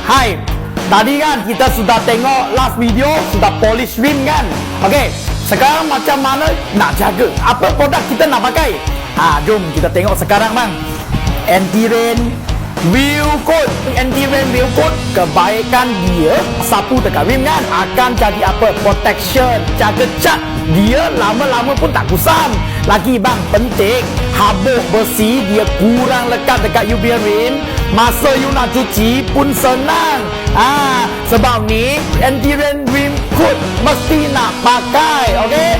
Hai, tadi kan kita sudah tengok last video, sudah polish rim kan. Okey, sekarang macam mana nak jaga? Apa produk kita nak pakai? Jom kita tengok sekarang bang. Anti-rain wheel coat. Anti-rain wheel coat, kebaikan dia sapu dekat rim kan akan jadi apa? Protection, jaga cat. Dia lama-lama pun tak kusam. Lagi bang, penting habuk besi dia kurang lekat dekat you punya rim. Masa you nak cuci pun senang. Sebab ni anti-rain rim coat mesti nak pakai. Okey,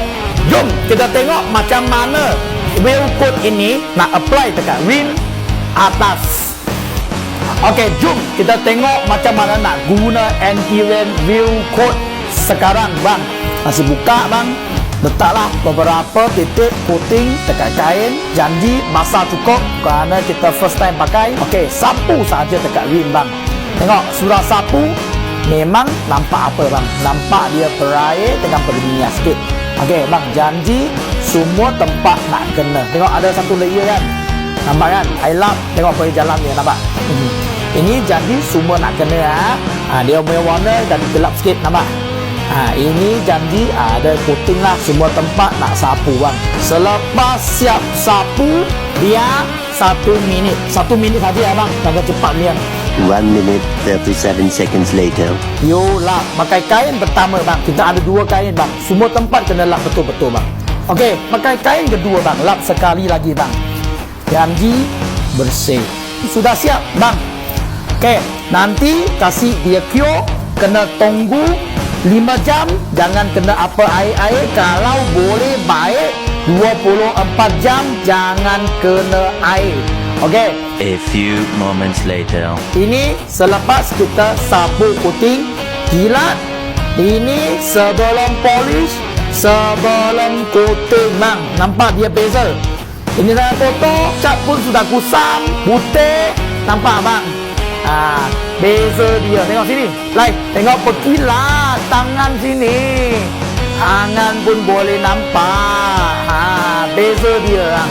jom kita tengok macam mana wheel coat ini nak apply dekat rim atas. Okey, jom kita tengok macam mana nak guna anti-rain wheel coat sekarang bang. Masih buka bang. Letaklah beberapa titik coating dekat kain. Janji basah cukup kerana kita first time pakai. Okey, sapu saja dekat rim bang. Tengok, sudah sapu memang nampak apa bang? Nampak dia berair dengan berminyak sikit. Okey bang, janji semua tempat nak kena. Tengok ada satu layer kan? Nampak kan? I lap, tengok boleh jalan dia, nampak? Ini janji semua nak kena. Dia punya warna jadi gelap sikit, nampak? Ini janji ada coating lah. Semua tempat nak sapu bang. Selepas siap sapu, dia 1 minit. 1 minit saja ya bang. Jangan cepat dia. 1 minute 37 seconds later. Yolah, pakai kain pertama bang. Kita ada 2 kain bang. Semua tempat kena lap betul-betul bang. Okey, pakai kain kedua bang. Lap sekali lagi bang. Janji bersih. Sudah siap bang. Okey, nanti kasih dia cure. Kena tunggu 5 jam. Jangan kena apa air-air. Kalau boleh baik 24 jam jangan kena air. Okey. A few moments later. Ini selepas kita sapu coating, jilat. Ini sebelum polish, sebelum coating bang. Nampak dia bezel. Ini saya foto, cat pun sudah kusam, putih. Nampak bang? Bezel dia. Tengok sini. Like, tengok berkilat tangan sini. Tangan pun boleh nampak. Bezel dia bang.